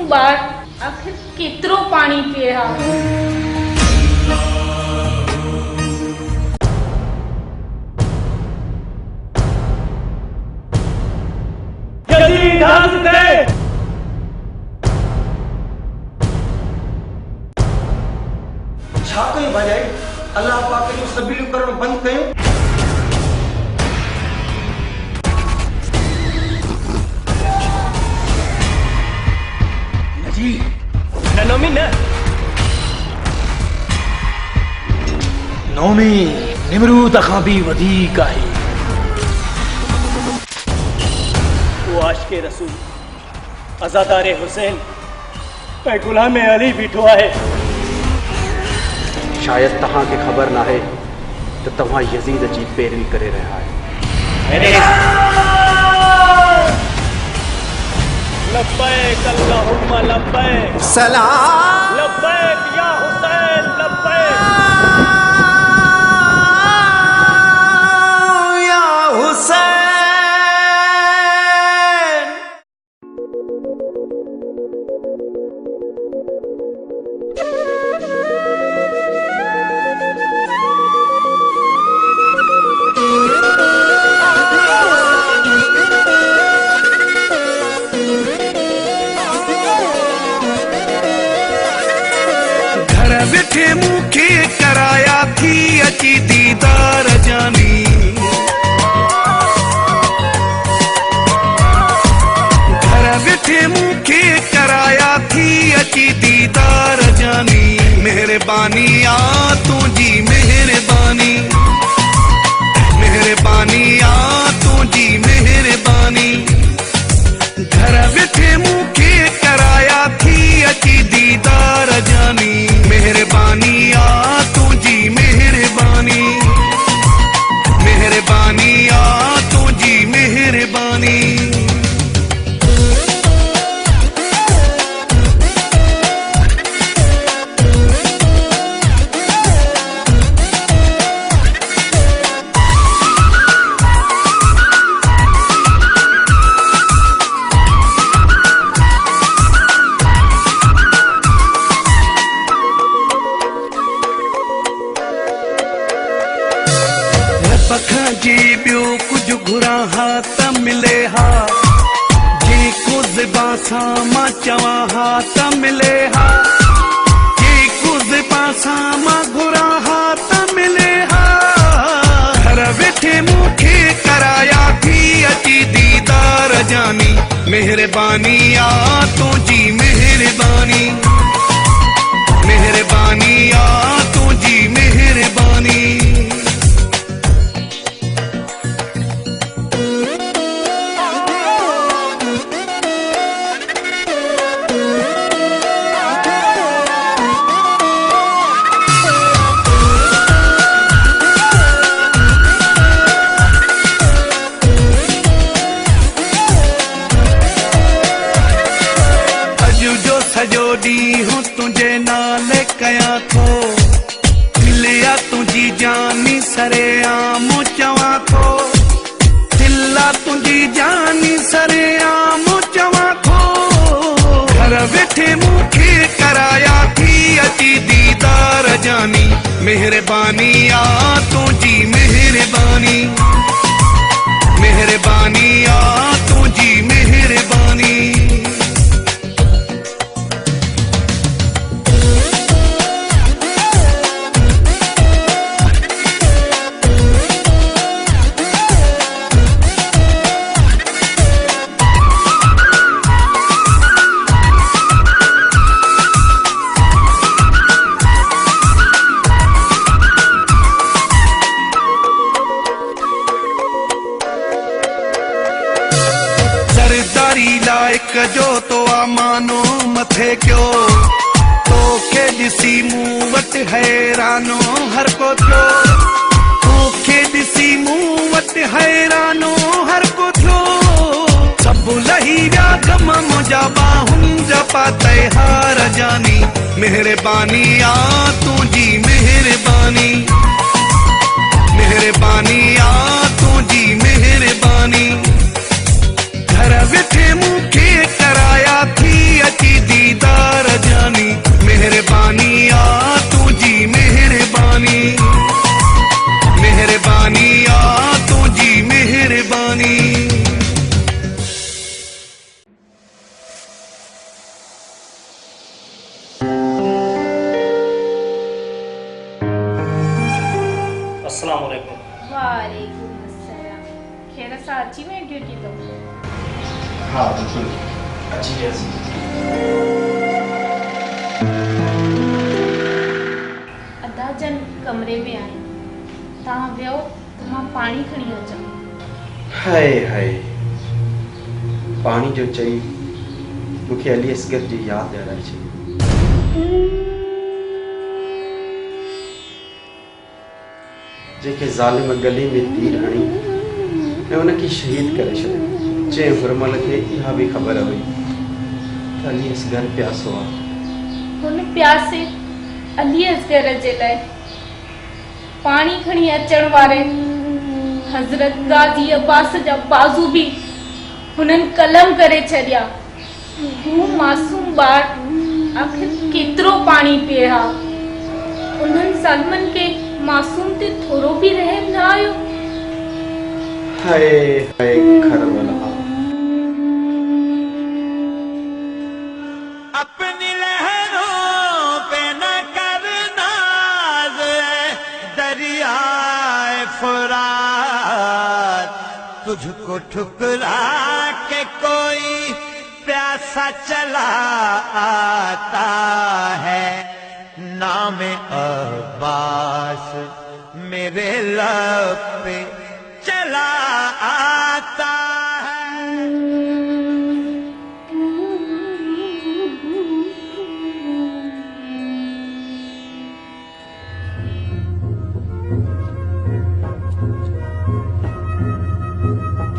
बार आखिर केतिरो पानी पिए हा। छा कयूं भाॼाई? अल्लाह पाक जो सबीलू करण बंदि कयूं। जी नोमी न नोमी निमरूद खां भी वधीक आहे। वो आशिक़े रसूल अज़ादारे हुसैन ऐं गुलाम अली बीठो आहे। शायद तहां के खबर ना है तो तव्हां यजीद जी पैरवी करे रहा है। लब्बैक अल्लाहुम्मा लब्बैक सलाम लब्बैक या हुसैन लब्बैक या हुसैन। विठे मुखे कराया थी अची दीदार जानी। घर विठे मुखे कराया थी अची दीदार जानी। मेहरबानी आ तुझी मेहरबानी, मेहरबानी आ तुझी मेहरबानी। घर विठे मुखे कराया थी अची दीदार जानी। मेहरबानी आ तुझी मेहरबानी, मेहरबानी आ तुझी मेहरबानी। जी बियो कुछ घुरा हा त मिले हा, जी कुछ बासा मां चवा हा त मिले हा। जी कुछ बासा मां घुरा हा त मिले हा। घर वेठे मुखे कराया थी अची दीदार जानी। मेहरबानी आ तुझी मेहरबानी, मेहरबानी आ तुझी मेहरबानी। सजो डी हूँ तुझे नाले कया थो, दिलिया तुझी जानी सरे आम चवा थो। दिला तुझी जानी सरे आम चवा थो। घर वेठे मुखे कराया थी अची दीदार जानी। मेहरबानी आ तुझी मेहरबानी, मेहरबानी आ तुझी मेहरबानी। लायक जो तो आमानो मथे क्यों, तोखे ॾिसी मूं वटि हैरानो हर को थियो। तोखे ॾिसी मूं वटि हैरानो हर को थियो। सभु लही विया गम मुंहिंजा बाहुनि जा पाते हार जानी। मेहरबानी आ तुझी मेहरबानी, मेहरबानी आ तुझी मेहरबानी। घर वेठे मुखे कराया थी अची दी खेर सां अची वई ड्यूटी तो? हाँ बिल्कुल अच्छी है। अदा जन कमरे में आए, तव्हां वियो त मां पाणी खणी अचां। हाय हाय पानी जो चई मूंखे अली असगर जी याद ॾियाराई छई। जेके ज़ालिम गली में तीर हणी ऐं उनखे शहीद करे छॾियो। जंहिं हुरमल खे इहा बि ख़बर हुई त अली असगर प्यासो आहे। हुन प्यासे अली असगर जे लाइ पाणी खणी अचण वारे हज़रत गाज़ी अब्बास जा बाज़ू बि हुननि कलम करे छॾिया। हू मासूम ॿार आख़िर केतिरो पाणी पीए हा। उन्हनि ज़ालिमनि खे मासूम ते थोरो बि रहम न आयो। हाय हाय करबला। अपनी लहरों पे न करना दरियाए फुरात, तुझको ठुकरा के कोई प्यासा चला आता है, नाम अब्बास मेरे लब पे चला आता है।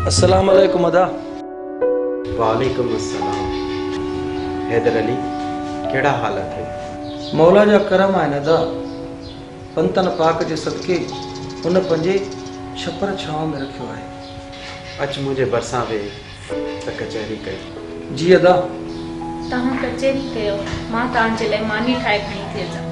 अस्सलाम वालेकुम अदा। वालेकुम अस्सलाम। हैदर अली केड़ा हालत है? मौला जा करम आहिनि अदा। पंतन पाक जे सदके उन पंहिंजे छपर छांव में रखियो आहे। अच मुझे बरसां वे त कचहरी कई। जी अदा। तव्हां कचहरी कयो, मां तव्हांजे लाइ मानी ठाहे खणी थी अचां।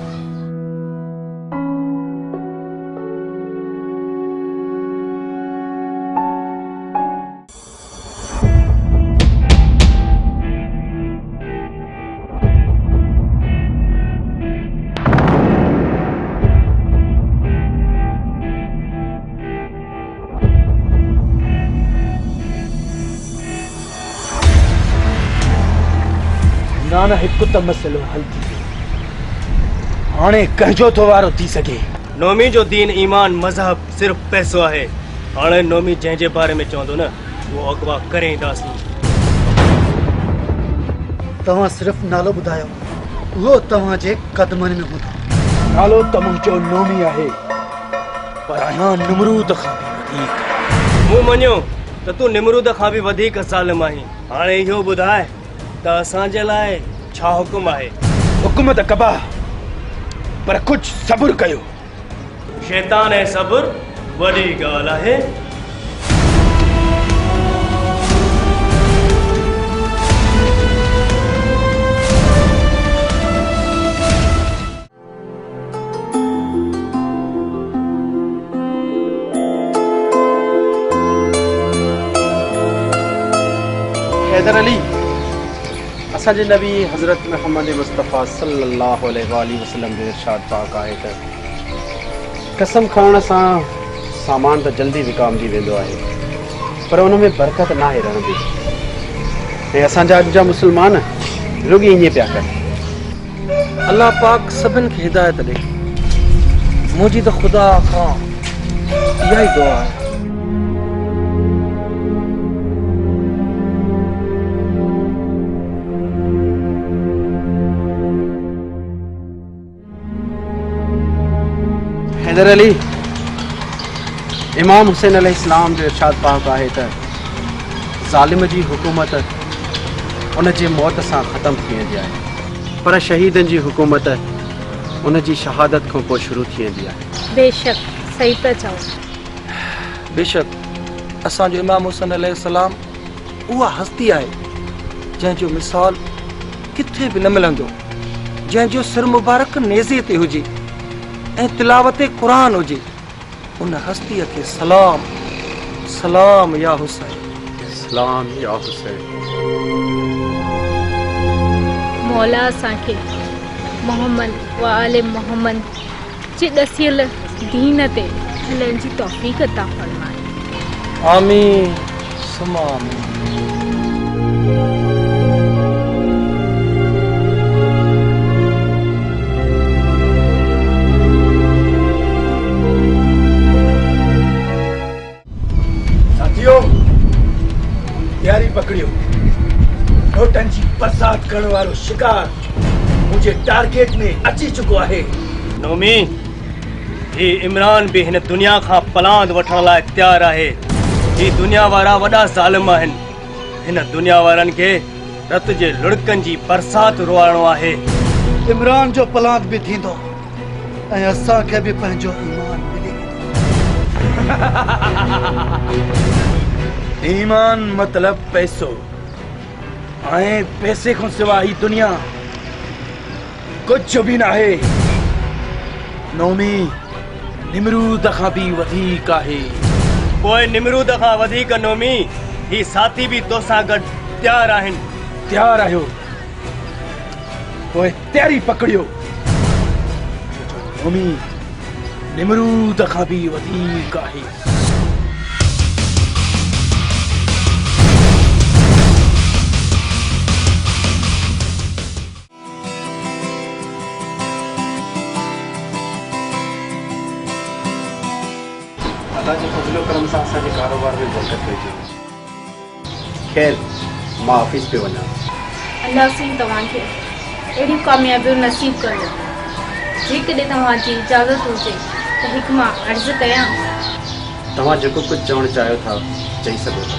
नाना हिकु त मसइलो हल थी वियो। हाणे कंहिंजो तो वारो थी सघे। नोमी जो दीन ईमान मज़हब सिर्फ़ पैसो आहे। हाणे नोमी जंहिंजे बारे में चवंदो न उहो अगवा करे ईंदासीं। तव्हां सिर्फ़ नालो ॿुधायो, उहो तव्हांजे क़दमनि में हूंदो। नालो त मुंहिंजो नोमी आहे, पर आहियां निमरूद खां बि वधीक। मूं मञियो त तूं निमरूद खां बि वधीक ज़ालिम आहीं। हाणे इहो ॿुधाए त असांजे लाइ छा हुकुम आहे? हुकुम त कबा, पर कुछ सब्र कयो। शैतान ऐं सब्र वॾी ॻाल्हि आहे। हैदर अली असांजे नबी हज़रत मोहम्मद मुस्तफ़ा सल्लल्लाहु अलैहि वसल्लम जो इरशाद पाक आहे त कसम खणण सां सामान त जल्दी विकामजी वेंदो आहे, पर उन में बरकत न आहे रहंदी। ऐं असांजा अॼु जा मुस्लमान रुॻी ईअं पिया कनि। अल्लाह पाक सभिनि खे हिदायत ॾे। मुंहिंजी त ख़ुदा खां इहा ई दुआ आहे। हैदर अली इमाम हुसैन अलैहिस्सलाम जो इरशाद पाक आहे त ज़ालिम जी हुकूमत उन जे मौत सां ख़तमु थी वेंदी आहे, पर शहीदनि जी हुकूमत उन जी शहादत खां पोइ शुरू थी वेंदी आहे। बेशक सही था चओ। बेशक असांजो इमाम हुसैन अलैहिस्सलाम उहा हस्ती आहे जंहिंजो मिसाल किथे बि न मिलंदो, जंहिंजो सिर मुबारक नेज़े ते हुजे ऐं तिलावत क़ुरान हुजे। उन हस्तीअ खे सलाम सलाम या हुसैन, सलाम या हुसैन। मौला असांखे मोहम्मद व आले मोहम्मद जे ॾसियल दीन ते हलण जी तौफ़ीक़ अता फ़रमाए। आमीन सुमा आमीन। साथियों तैयारी पकड़ियो, नोटन जी बरसात करण वारो शिकार मुझे टारगेट में अची चुको है। नोमी ही इमरान भी हिन दुनिया खां पलांद वठण लाइ तैयार आहे। ही दुनिया वारा वॾा ज़ालिम आहिनि। हिन दुनिया वारनि खे रत जे लुड़कनि जी बरसात रोआइणो आहे। इमरान जो पलांत भी थींदो ऐं असांखे भी पंहिंजो ईमान मिली वेंदो। ईमान मतलब पैसो ऐं पैसे खां सिवा ही दुनिया कुछ भी ना है। नौमी निमरूद खां भी वधीक आहे। पोइ निमरूद खां वधीक नोमी ही साथी भी तोसां गॾु तैयार आहिनि। तैयार आहियो पोइ तैयारी पकड़ियो। नौमी निमरूद खां भी वधीक आहे। अल्लाह जे फज़लो करम सां असांजे कारोबार में बरकत पइजी। खैर मां ऑफिस पे वञा। अल्लाह सिंह तव्हांखे अहिड़ियूं कामयाबियूं नसीब कंदो। जेकॾहिं तव्हांजी इजाज़त हुजे त हिकु मां अर्ज़ु कयां। तव्हां जेको कुझु चवणु चाहियो था चई सघो था।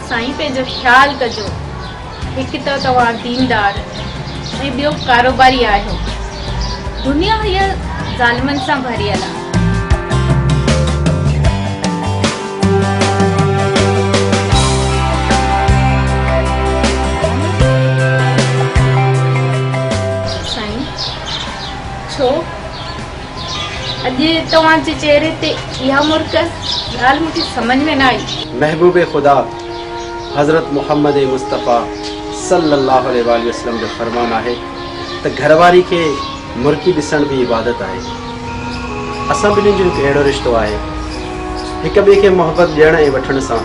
साईं पंहिंजो ख़्यालु कजो। हिकु त तव्हां दीनदार ऐं ॿियो कारोबारी आहियो। दुनिया हीअ ज़ालिमनि सां भरियल आहे। छो अॼु तव्हांजे चेहरे ते इहा मुरकस ॻाल्हि मूंखे सम्झ में न आई। महबूब खुदा हज़रत मोहम्मद मुस्तफ़ा सल्लल्लाहु अलैहि वसल्लम जो फरमान आहे त घरवारी खे मुर्की ॾिसण बि इबादत आहे। असां ॿिन्हिनि जो हिकु अहिड़ो रिश्तो आहे, हिक ॿिए खे मोहबत ॾियण ऐं वठण सां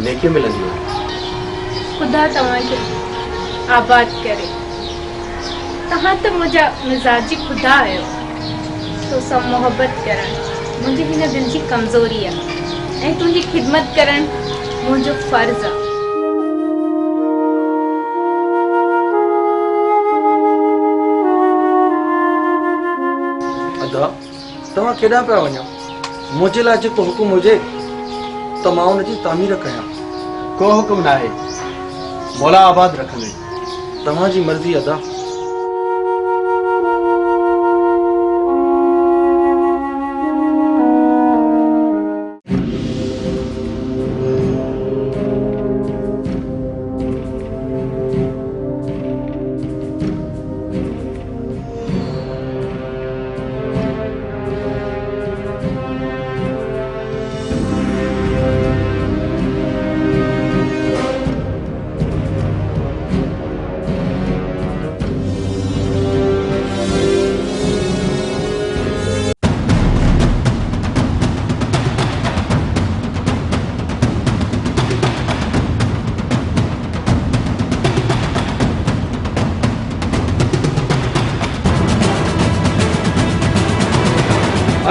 नेकियूं मिलंदियूं आहिनि। ख़ुदा तव्हांखे आबाद करे। तव्हां त मुंहिंजा मिज़ाजी ख़ुदा आहियो। तोसां मोहबत करणु मुंहिंजी हिन दिलि जी कमज़ोरी आहे ऐं तुंहिंजी ख़िदमत करणु मुंहिंजो फ़र्ज़ु आहे। अदा तव्हां केॾांहुं पिया वञो? मुंहिंजे लाइ जेको हुकुम हुजे त मां हुनजी तामीर कयां। को हुकुम न आहे, मौला आबाद रखंदे। तव्हांजी मर्ज़ी अदा।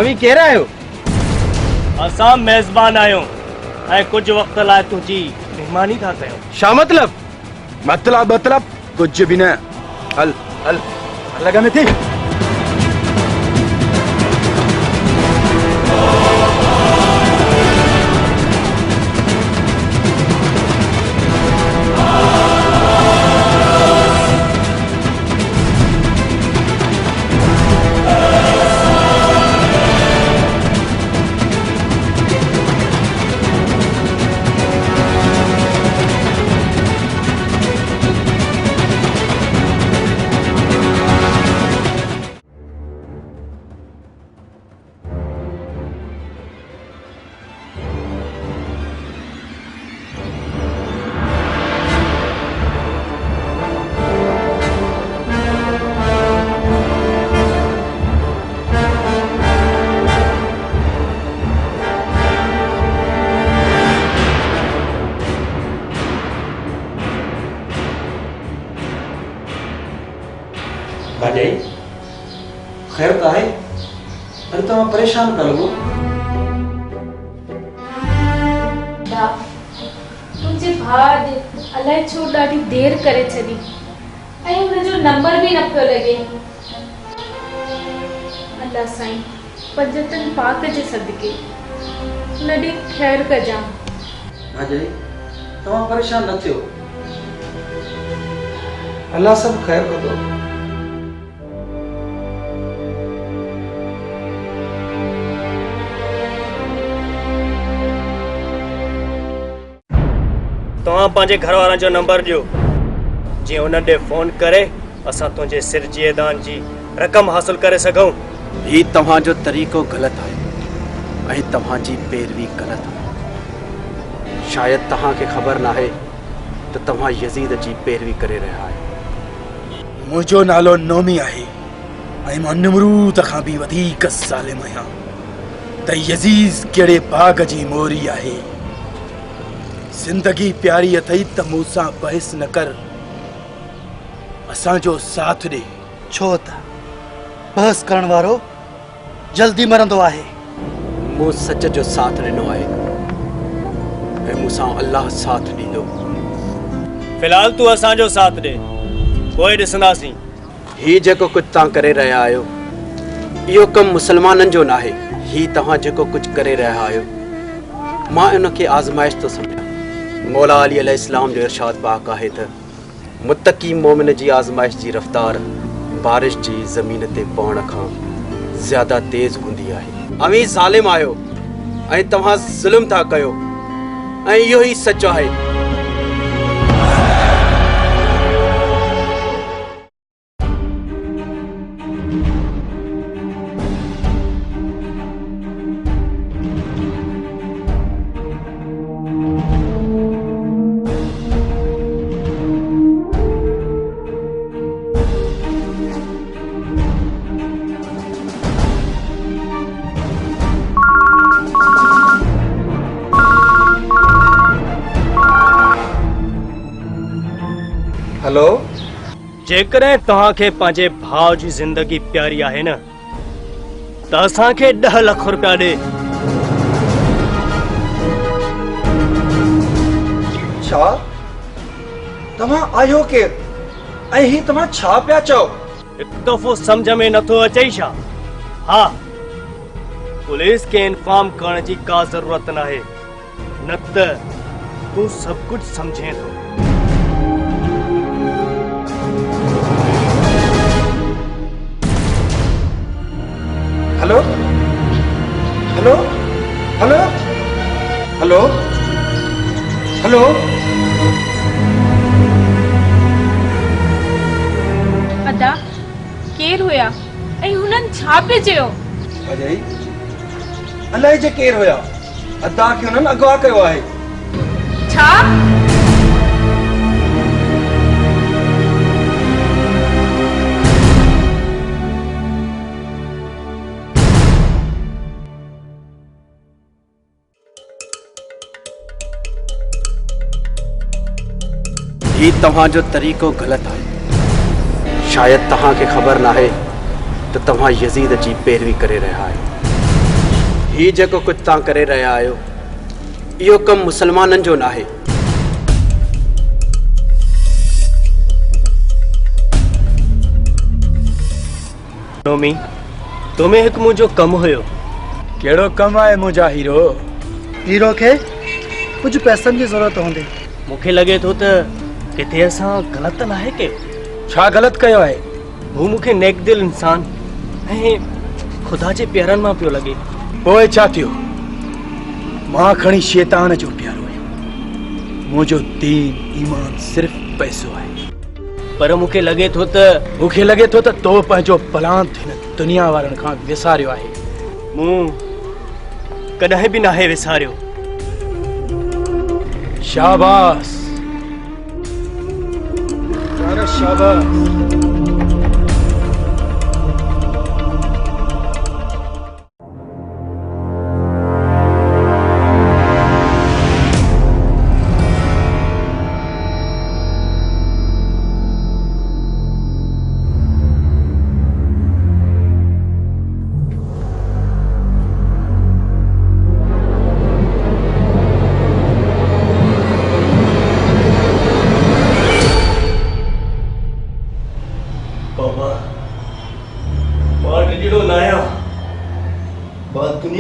अवी केरु आहियो? असां मेज़बान आहियूं ऐं कुझु वक़्त लाइ तुंहिंजी महिमानी था कयूं। छा मतलब? मतलब कुछ भी न। हल हल लगा में थी। भाॼाई ख़ैर त आहे अरे तव्हां परेशान पिया लॻो तुंहिंजे भाउ अॼु अलाए छो ॾाढी देरि करे छॾी ऐं हुनजो नंबर बि न पियो लॻे। अल्लाह साईं पंजतन पाक जे सदके हुन ॾे ख़ैर कजां। भाॼाई तव्हां परेशान न थियो अल्लाह सभु ख़ैर कंदो। तव्हां पंहिंजे घर वारनि जो नंबर ॾियो जीअं हुन ॾे फ़ोन करे असां तुंहिंजे सिर जी ऐदान जी रक़म हासिल करे सघूं। ही तव्हांजो तरीक़ो ग़लति आहे ऐं तव्हांजी पैरवी ग़लति आहे। शायदि तव्हांखे ख़बर नाहे त तव्हां यज़ीद जी पैरवी करे रहिया आहियो। मुंहिंजो नालो नोमी आहे ऐं मां निमरूद खां बि वधीक ज़ालिम आहियां त यज़ीद कहिड़े बाग़ जी मोरी आहे। ज़िंदगी प्यारी अथई त मूंसां बहस न कर, असांजो साथ ॾे। छो त बहस करण वारो जल्दी मरंदो आहे। मूं सच जो साथ ॾिनो आहे ऐं मूंसां अल्लाह साथ ॾींदो। फ़िलहाल तूं असांजो साथ ॾे, पोइ ॾिसंदासीं। ही जेको कुझु तव्हां करे रहिया आहियो इहो कमु मुसलमाननि जो न आहे। ही तव्हां जेको कुझु करे रहिया आहियो मां इनखे आज़माइश थो सम्झां। मौला अली अलैहिस्सलाम जो इरशाद पाक आहे त मुत्तकी मोमिन जी आज़माइश जी रफ़्तार बारिश जी ज़मीन ते पवण खां ज़्यादा तेज़ हूंदी आहे। अवी ज़ालिम आहियो ऐं तव्हां ज़ुल्म था कयो ऐं इहो ई सच आहे। हेलो जेकॾहिं तव्हांखे पंहिंजे भाउ जी ज़िंदगी प्यारी आहे न त असांखे 10 लख रुपया ॾे। छा तव्हां आहियो केरु ऐं ही तव्हां छा पिया चओ? हिकु दफ़ो सम्झ में नथो अचे छा? हा, पुलिस खे इंफॉर्म करण जी का ज़रूरत नाहे, न त तूं सभु कुझु सम्झे थो। Hello hello hello hello hello अदा केरु हुया ऐं हुननि छा पिए चयो? भाॼाई अलाए जे केरु हुया, अदा खे हुननि अगवा कयो आहे। छा? ही तव्हांजो तरीक़ो ग़लति आहे। शायदि तव्हांखे ख़बर नाहे त तव्हां यज़ीद जी पैरवी करे रहिया आहियो। ही जेको कुझु तव्हां करे रहिया आहियो इहो कमु मुसलमाननि जो न आहे। नोमी, तुम्हें हिकु मुंहिंजो कमु हुयो। कहिड़ो कमु आहे मुंहिंजा हीरो? हीरो खे कुझु पैसनि जी ज़रूरत हूंदी। मूंखे लॻे थो त किथे असां ग़लति न आहे कयो। छा ग़लति कयो आहे? हू मूंखे नेकदिल इंसान ऐं ख़ुदा जे प्यारनि मां पियो लॻे। पोइ छा थियो? मां खणी शैतान जो प्यारो आहियां। मुंहिंजो दीन ईमान सिर्फ़ पैसो आहे। पर मूंखे लॻे थो त तो पंहिंजो पलांत हिन दुनिया वारनि खां विसारियो आहे। मूं कॾहिं बि नाहे विसारियो। शाबाश शाबाश।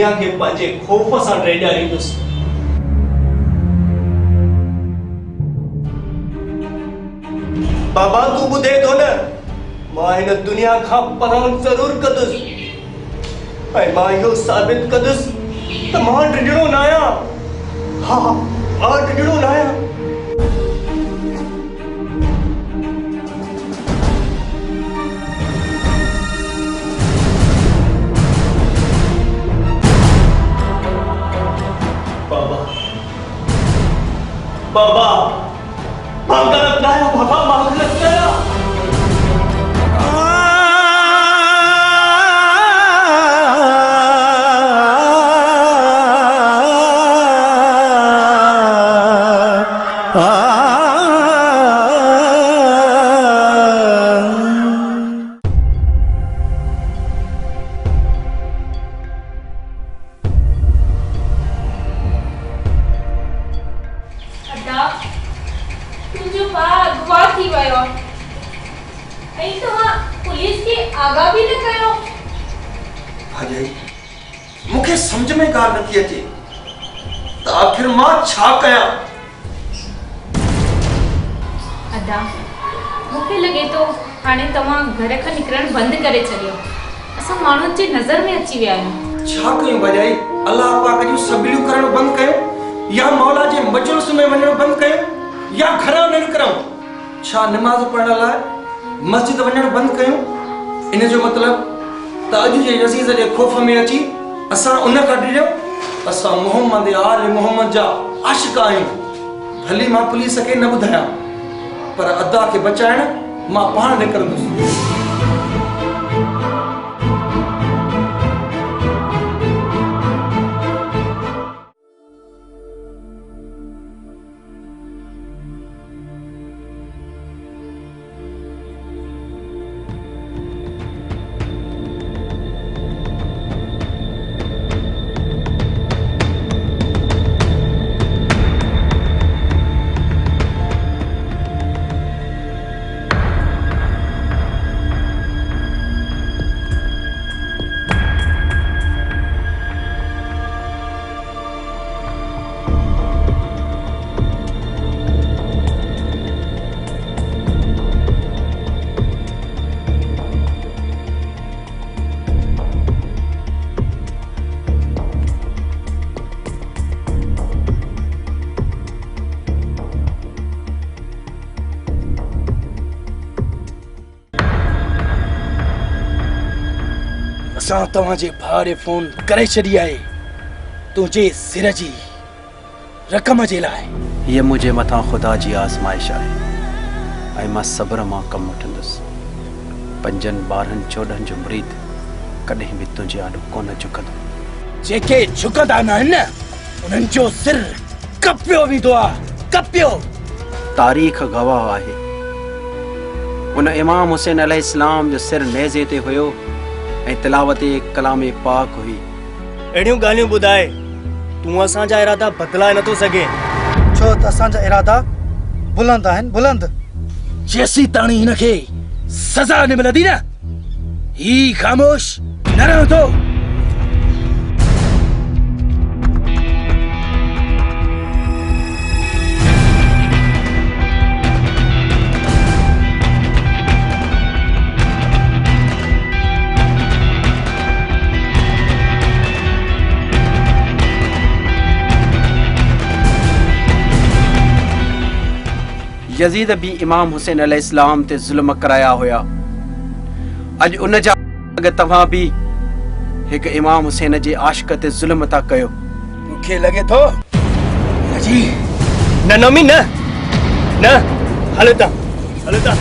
दुनिया खे पंहिंजे ख़ौफ़ सां ड्रेॼारींदुसि। बाबा तूं ॿुधे थो न, मां हिन दुनिया खां परां ज़रूर कंदुसि ऐं मां इहो साबित कंदुसि त मां ड्रिजणो न आहियां। हा मां ड्रिजणो न आहियां। बाबा मां गलत न आहियां। बाबा मां गलत न आहियां। अदा तुंहिंजो भाउ अगवा थी वियो ऐं तव्हां पुलिस खे आगाह बि न कयो। भाॼाई मूंखे सम्झ में ॻाल्हि नथी अचे त आख़िर मां छा कयां। अदा मूंखे लॻे थो हाणे तव्हां घर खां निकिरणु बंदि करे छॾियो। असां माण्हुनि जे नज़र में अची विया आहियूं। छा कयूं भाॼाई? अलाह पाक जूं सबिलियूं करणु बंदि कयूं या मौला जे मजलिस में वञणु बंदि कयूं या घरां न निकिरूं? छा निमाज़ पढ़ण लाइ मस्जिद वञणु बंदि कयूं? इन जो मतिलबु त अॼु जे अज़ीज़ जे ख़ौफ़ में अची असां उन खां डिॼूं। असां मोहम्मद आल मोहम्मद जा आशिक़ आहियूं। भली मां पुलिस खे न ॿुधायां पर अदा खे बचाइण मां पाण निकिरंदुसि। असां तव्हांजे भाउ ॾे फोन करे छॾी आहे तुंहिंजे सिर जी रक़म जे लाइ। हीअ मुंहिंजे मथां ख़ुदा जी आज़माइश आहे ऐं मां सब्र मां कमु वठंदुसि। 5 ॿारनि 14 जो मुरीद कॾहिं बि तुंहिंजे आॾो कोन झुकंदो। जेके झुकंदा न आहिनि उन्हनि जो सिर कपियो वेंदो आहे, कपियो। तारीख़ गवाह आहे उन इमाम हुसैन अलैहिस्सलाम जो सिर नेज़े ते हुयो ऐं तिलावत कलाम पाक हुई। अहिड़ियूं ॻाल्हियूं ॿुधाए तूं असांजा इरादा बदिलाए नथो सघे। छो त असांजा इरादा बुलंद आहिनि, बुलंद। जेसी ताणी हिनखे सज़ा न मिलंदी न ही ख़ामोश न रहंदो। यज़ीद भी इमाम हुसैन अलैहिस्सलाम ते ज़ुल्म कराया हुया। अज उन जा तव्हां भी एक इमाम हुसैन जे आशिक़ ते ज़ुल्म था कयो। मूंखे लॻे थो जी न नमी न न हलता हलता।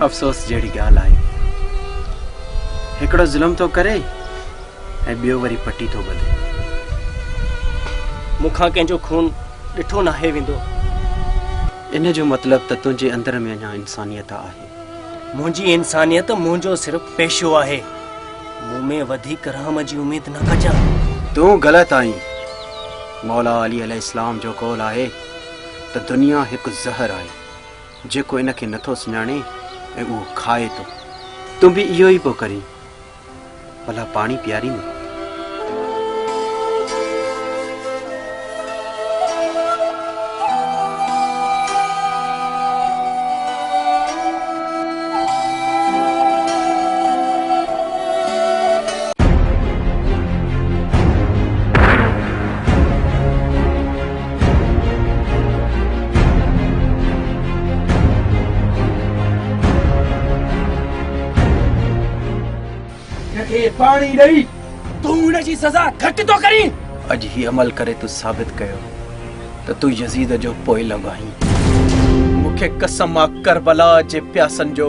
अफ़सोस जहिड़ी ॻाल्हि आहे। हिकिड़ो ज़ुल्म थो करे ऐं ॿियो वरी पटी थो ॿधे। मूंखां कंहिंजो खून ॾिठो नाहे वेंदो। इन जो मतिलबु त तुंहिंजे अंदर में अञा इंसानियत आहे। मुंहिंजी इंसानियत मुंहिंजो सिर्फ़ु पेशो आहे। मूं में वधीक रहम जी उमेद न कजां। तूं ग़लति आहीं। मौला अली अलैहिस्सलाम जो कौल आहे त दुनिया हिकु ज़हर आहे जेको इनखे नथो सुञाणे ऐं उहो खाए थो। तूं बि इहो ई पियो करीं। भला पाणी पीआरी में। पानी ॾेई तूं हुनजी सज़ा घटि थो करीं। अॼु ही अमल करे तूं साबित कयो त तूं यज़ीद जो पोइ लॻाहीं। मूंखे कसम आहे करबला जे प्यासनि जो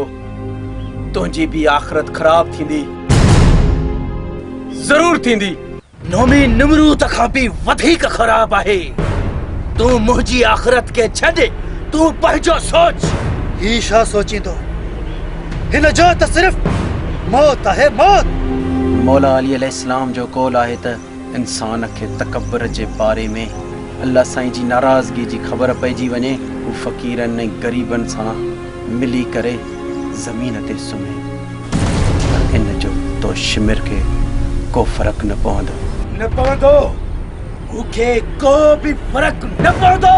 तुंहिंजी बि आख़िरत ख़राब थींदी। ज़रूर थींदी। नोमी निमरूद खां बि वधीक ख़राब आहे। तूं मुंहिंजी आख़िरत खे छॾ, तूं पंहिंजो सोच। ही छा सोचींदो? हिन जो त सिर्फ़ मौत आहे, मौत। मौला अली अलैहिस्सलाम जो कौल आहे त इंसान खे तकबर जे बारे में अल्लाह साईं जी नाराज़गी जी ख़बर पइजी वञे, हू फ़क़ीरनि ऐं ग़रीबनि सां मिली करे ज़मीन ते सुम्हे। पर इन जो तो शिमिर खे को फ़र्क़ु न पवंदो। मूंखे को बि फ़र्क़ु न पवंदो।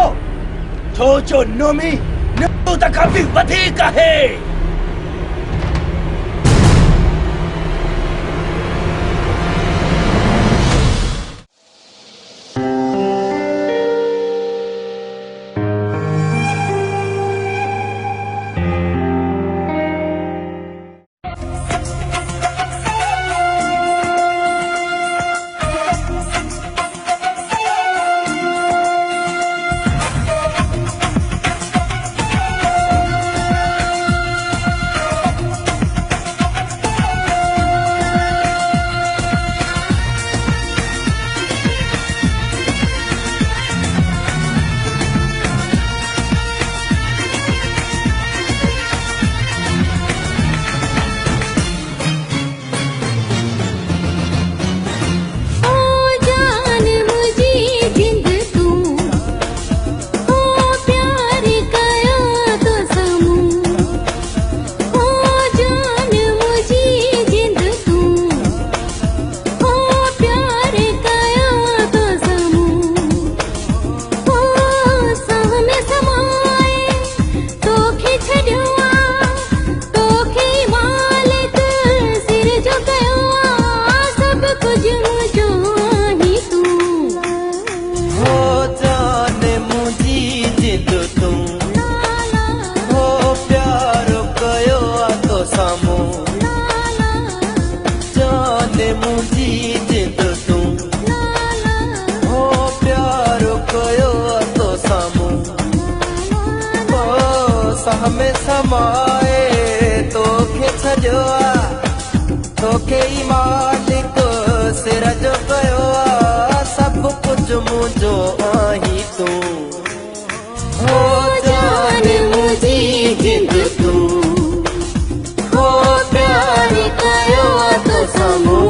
छो जो नोमी निमरूद खां बि वधीक आहे। में समाए तोखे छॾियो आहे, तोखे ई मालिक सिर जो कयो आहे, सभु कुझु मुंहिंजो आहीं तूं, हो जान मुंहिंजी जिंद तूं, हो प्यार कयो आहे तोसां मूं।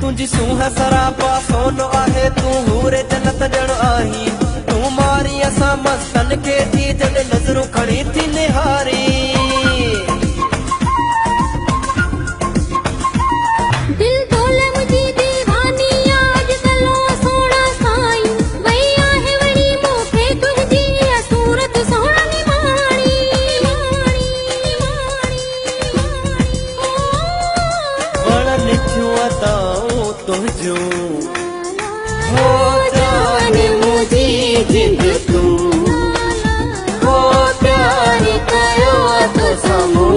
तुझी सूह सरापा सोनो आहे, तू हूरे जन्नत जण आहीं, तू मां वारी असां मस्तन खे थी जॾहिं नज़रूं खणी थी निहारी दिल डोले मुझी दीवानी आज कलो सोना साईं वई आहे वड़ी मूंखे तुंहिंजी सूरत सोना निमाणी वणनि थियूं अदाऊं तुंहिंजूं हो जान मुंहिंजी जिंद तूं हो प्यार कयो तो साम्हूं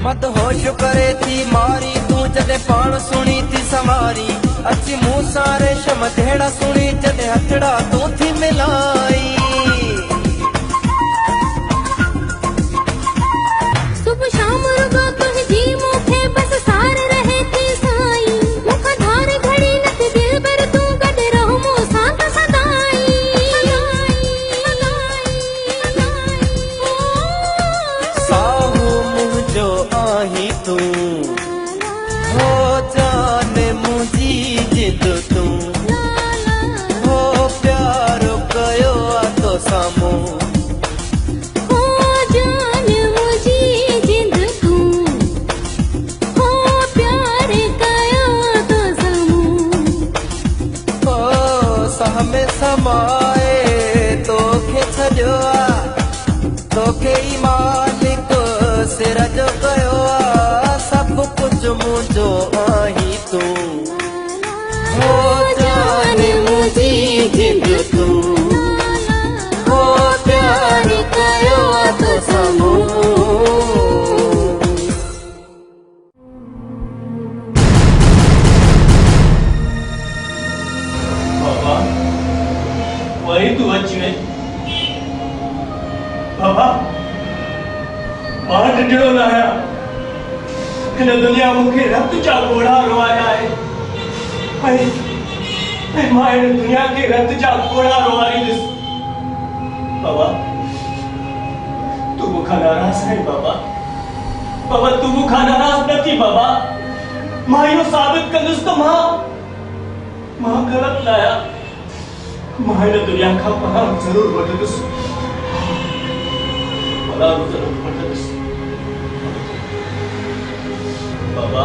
मत होश करे थी मारी तूं जॾहिं पाण सुणी थी संवारी अची मूं सां रेशम जहिड़ा सुणी जॾहिं हथड़ा तूं थी मिलाई सुबह शाम रुगो तुंहिंजी मूंखे बस सार रहे थी साईं मूंखां धार घड़ी न थी दिल पर तूं गॾु रहो मूं सां त सदाई साहू मुंहिंजो आहीं तूं हो जान मुंहिंजी जिंद तूं हो प्यार कयो आहे तो साम्हूं हो जान मुझी जिंद तूं हो प्यार कयो तो साम्हूं ओ साह में समाए तोखे छॾियो आहे तोखे ई मालिक सिर जो कयो आहे सभु कुझु मुंहिंजो आहीं तूं हो जान मुंहिंजी जिंद तूं हो प्यार कयो आहे तो साम्हूं बाबा वही तू अची वई बाबा मां ॾिठो न आहियां हिन दुनिया मूंखे रत जा घोड़ा रोआया आहे ऐं मां हिन दुनिया खे रत जा घोड़ा रोआरींदुसि बाबा तूं मूंखां नाराज़ आहीं बाबा बाबा तूं मूंखां नाराज़ न थी बाबा मां इहो साबित कंदुसि त मां ग़लति न आहियां मां हिन दुनिया खां पनाह ज़रूरु वठंदुसि पनाह ज़रूरु वठंदुसि बाबा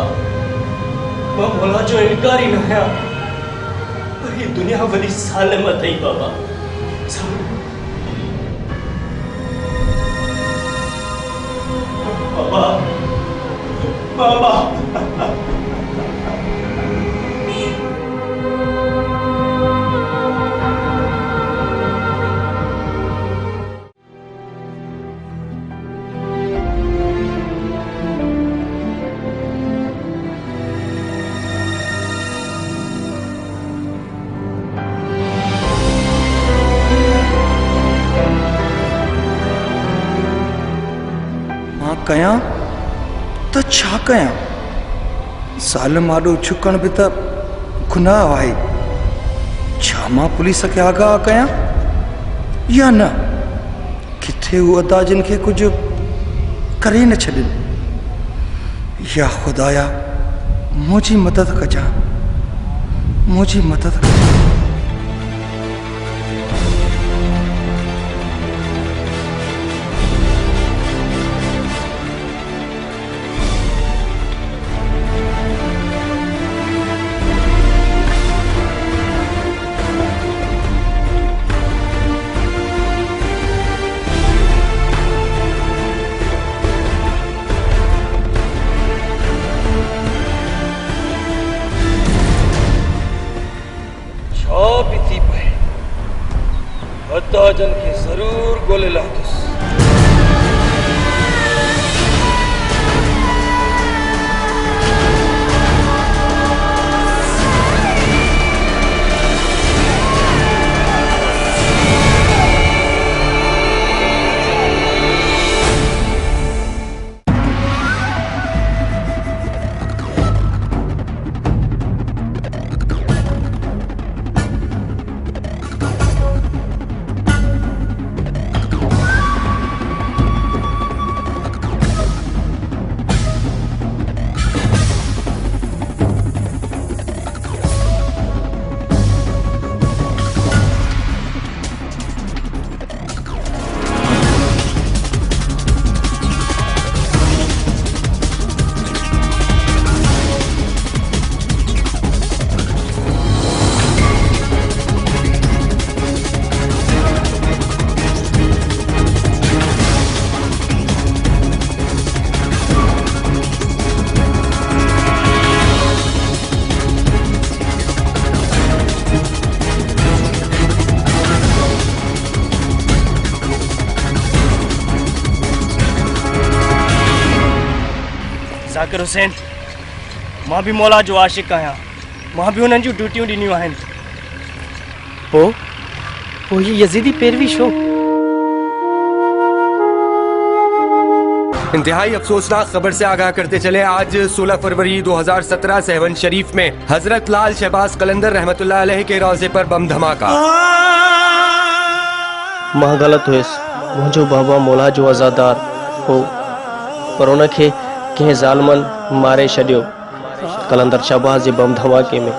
मां मौला जो इनकारी न आहियां पर ही दुनिया वॾी ज़ालिम अथई बाबा बाबा बाबा कयां त छा कयां ज़ालिम आॾो झुकण बि त गुनाह आहे छा मां पुलिस खे आगाह कयां या न किथे उहे अदाजन खे कुझु करे न छॾनि या ख़ुदाया मुंहिंजी मदद कजां मुंहिंजी मदद कजां अदाजन खे ज़रूर ॻोल्हे लाथुसि ज़ाकिर हुसैन, मां भी मौला जो आशिक़ आहियां, मां भी उन्हनि जूं ड्यूटियूं ॾिनियूं आहिनि। पोइ ये यजीदी पैरवी छो? इंतहाई अफसोसनाक खबर से आगाह करते चले, आज 16 फरवरी 2017 सहवन शरीफ में हजरत लाल शहबाज कलंदर रहमतुल्लाह अलैह के रोजे पर बम धमाका। मां ग़लति हुयसि, मुंहिंजो बाबा मौला जो आज़ादार हो, पर उनखे कंहिं ज़ालिमनि मारे छॾियो कलंदर शहबाज जे बम धमाके में।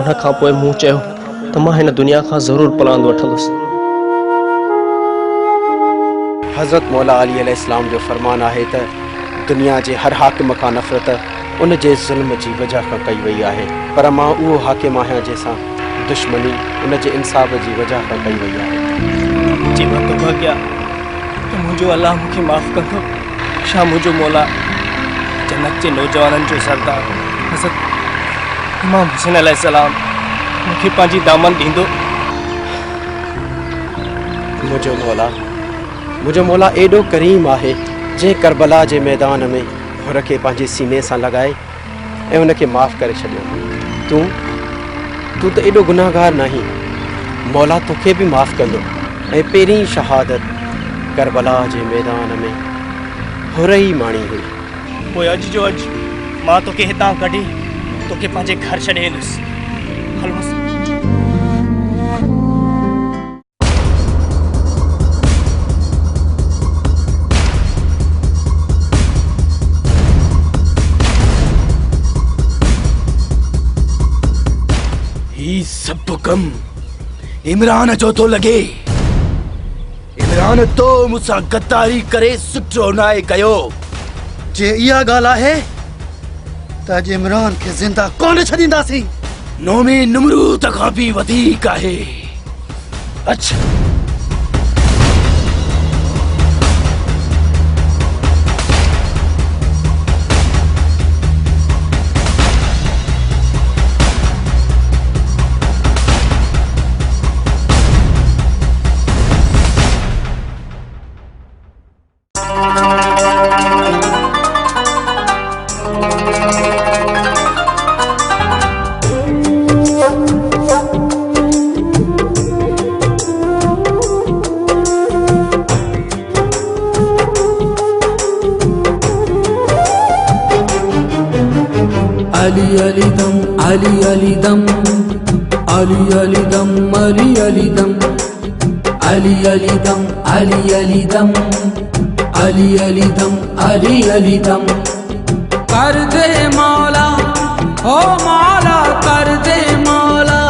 उन खां पोइ मूं चयो त मां हिन दुनिया खां ज़रूरु पलांद वठंदुसि। हज़रत मौला अली अलैहिस्सलाम जो फरमान आहे त दुनिया जे हर हाकिम खां नफ़रत उन जे ज़ुल्म जी वजह खां कई वई आहे, पर मां उहो हाकिम आहियां जंहिंसां दुश्मनी उन जे इंसाफ़ जी वजह खां कई वई आहे। जी मां तौबा कया त मुंहिंजो अल्लाह मूंखे माफ़ कंदो। छा मुंहिंजो मौला जन्नत जे नौजवाननि जो सरदार हज़रत इमाम हुसैन अलैहिस्सलाम मूंखे पंहिंजी दामन ॾींदो? मुंहिंजो मौला एॾो करीम आहे जंहिं करबला जे मैदान में हुर खे पंहिंजे सीने सां लॻाए ऐं उनखे माफ़ करे छॾियो। तूं त एॾो गुनाहगार नाहीं, मौला तोखे बि माफ़ कंदो। ऐं पहिरीं शहादत करबला जे मैदान में हुर ई माणी हुई। पोइ अॼु जो अॼु मां तोखे हितां कढी तोखे पंहिंजे घर छॾे ईंदुसि। हलुसि। ही सब कम इमरान जो तो लगे। इमरान तो मुसां गद्दारी करे सुठो नाहे कयो। जे इहा ॻाल्हि आहे त अॼु इमरान खे ज़िंदा कोन छॾींदासीं। नोमे नमरूद खां बि वधीक आहे। अच्छा अली अली दम अली अली दम अली अली दम अली अली दम अली अली दम अली अली दम अली अली दम अली अली दम। कर दे मौला हो मौला, कर दे मौला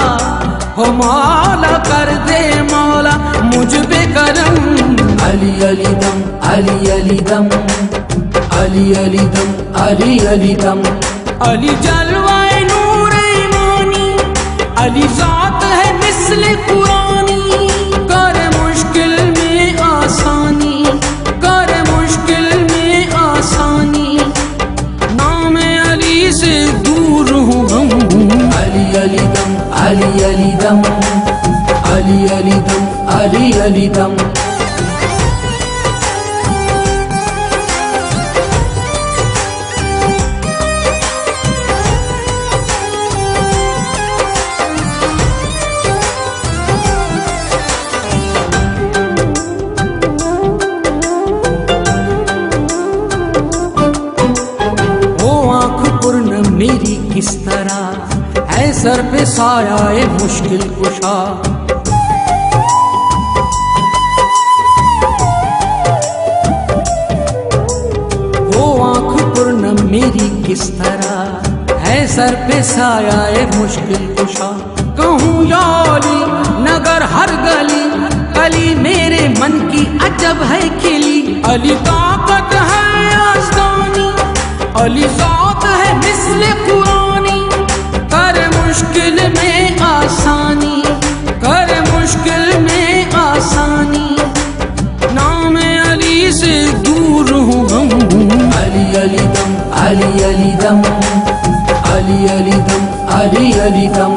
हो मौला, कर दे मौला मुझ पे करम। अली अली दम अली अली दम अली अली दम अली अली दम। अली जलवाए नूरे ईमानी, अली ज़ात है मिस्ले कुरानी। कर मुश्किल में आसानी, कर मुश्किल में आसानी, नाम अली से दूर हूँ हम। अली अली दम अली अली दम अली अली दम अली अली दम। मेरी किस तरह है सर पे साया ए मुश्किल कुशा। वो आँख पूर्ण मेरी किस तरह है सर पे साया ए मुश्किल कुशा। कहूँ या अली नगर हर गली, गली मेरे मन की अजब है खिली। अली ताकत है आस्तानी, अली ज़ात है मिस्ले कुरानी। कर मुश्किल में आसानी, कर मुश्किल में आसानी, नाम अली से दूर हूँ हम। अली अली दम अली अली दम अली अली दम अली अली दम।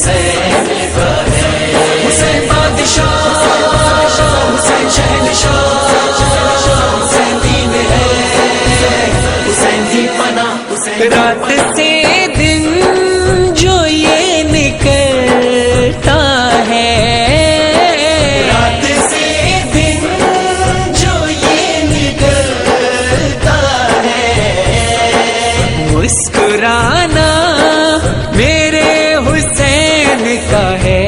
हुसैन का है। हुसैन बादशाह, हुसैन शहंशाह, हुसैन दीन है, हुसैन दी पना, हुसैन रात से दिन जो ये निकलता है, रात से दिन जो ये निकलता है। मुस्कुराना मेरे हुसैन का है।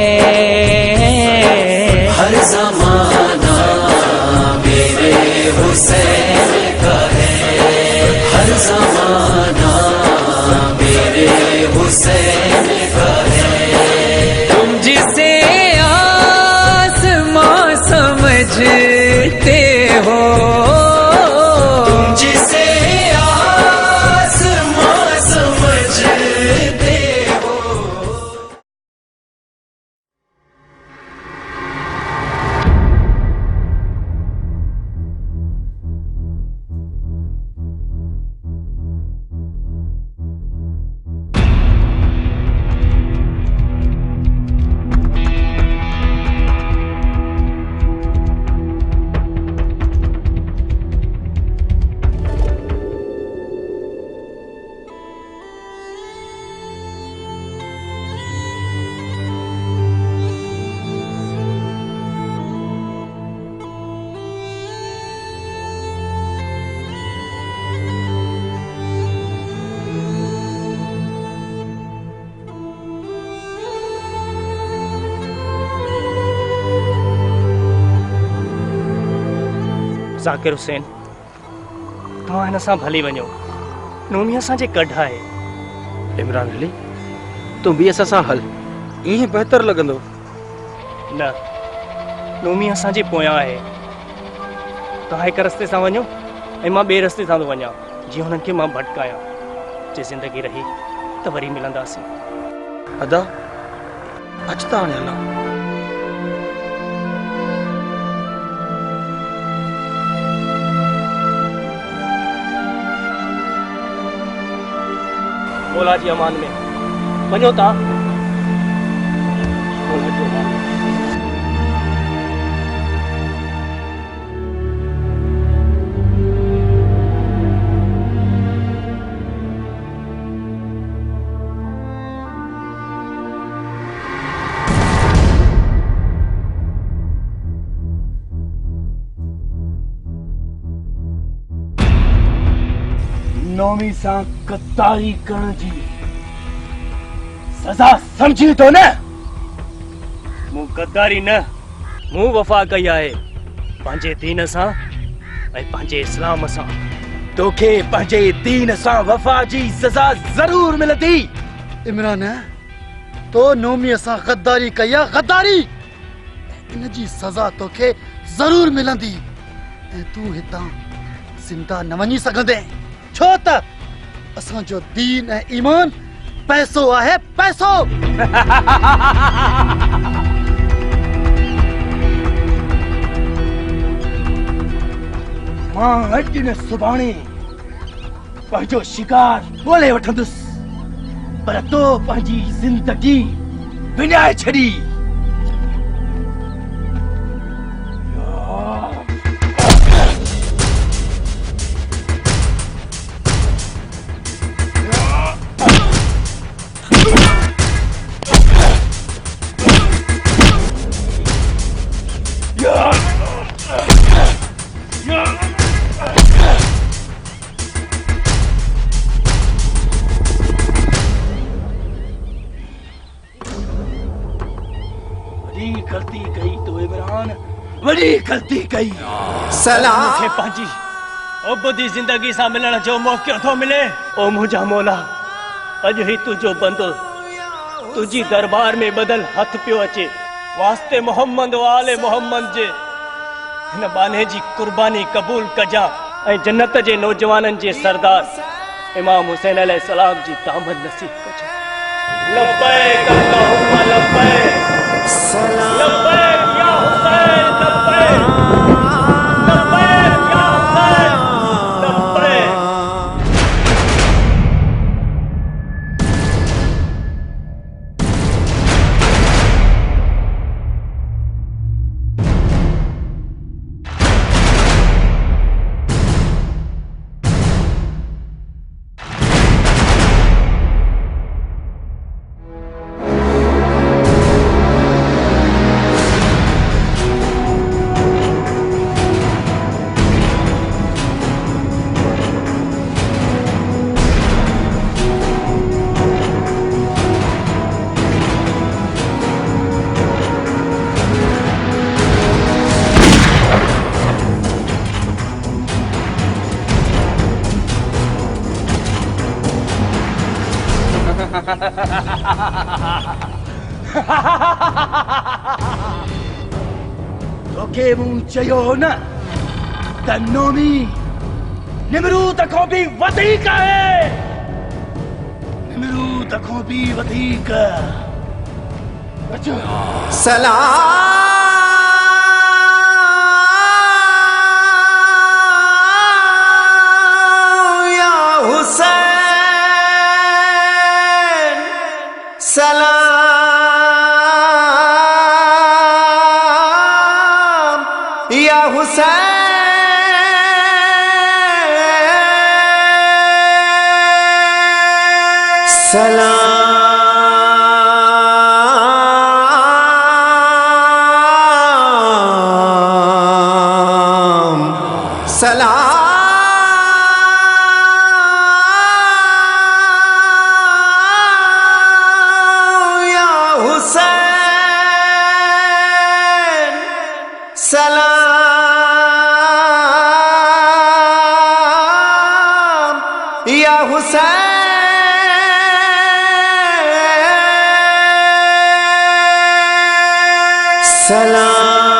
हर जमाना मेरे हुसैन का है। हर जमाना मेरे हुसैन का है। तुम जिसे आसमां समझते हो, तुम जिसे आसमां समझते हो। ज़ाकिर हुसैन, तव्हां हिन सां भली वञो। नोमी असांजे कढ आहे। इमरान अली, तूं बि असां सां हल। ईअं बहितर लॻंदो। न, नोमी असांजे पोयां आहे। तव्हां हिक रस्ते सां वञो ऐं मां ॿिए रस्ते सां थो वञां, जीअं हुननि खे मां भटकायां। जे ज़िंदगी रही त वरी मिलंदासीं। अदा अच त हाणे हलां। मौला जी अमान में वञो था। मौला जी अमान में। नौमी सां गद्दारी करण जी सज़ा समझी तो न? मूं गद्दारी न, मूं वफ़ा कई आहे पंहिंजे दीन सां ऐं पंहिंजे इस्लाम सां। तोखे पंहिंजे दीन सां वफ़ा जी सज़ा ज़रूर मिलंदी। इमरान, तो नोमीअ सां गद्दारी कई आहे, गद्दारी। इन जी सज़ा तोखे ज़रूर मिलंदी ऐं तूं हितां ज़िंदा न वञी सघंदे, छो त असांजो दीन ऐं ईमान पैसो आहे, पैसो। मां अॼु न सुभाणे पंहिंजो शिकार ॻोल्हे वठंदुसि, पर तो पंहिंजी ज़िंदगी विञाए छॾी। गलती कई तो इमरान, वॾी गलती कई। सलाम मूंखे पंहिंजी अबदी ज़िंदगी सां मिलण जो मौक़ो थो मिले। ओ मुंहिंजा मौला, अॼु ही तुंहिंजो बंदो तुंहिंजी दरबार में बदल हथ पियो अचे। वास्ते मोहम्मद व आले मोहम्मद जे हिन बाने जी कुर्बानी क़बूल कजां ऐं जन्नत जे नौजवाननि जे सरदार इमाम हुसैन अलैहिस्सलाम जी दामन नसीब कजां। लब्बैक अल्लाहुम्मा लब्बैक, लब्बैक या हुसैन, लब्बैक, लब्बैक या हुसैन, लब्बैक। तोखे मूं चयो हो न त नोमी निमरूद खां बि वधीक आहे। निमरूद खां बि वधीक। अचो सलाम या हुसैन, सलाम या हुसैन, सलाम सलाम या हुसैन, सलाम या हुसैन, सलाम।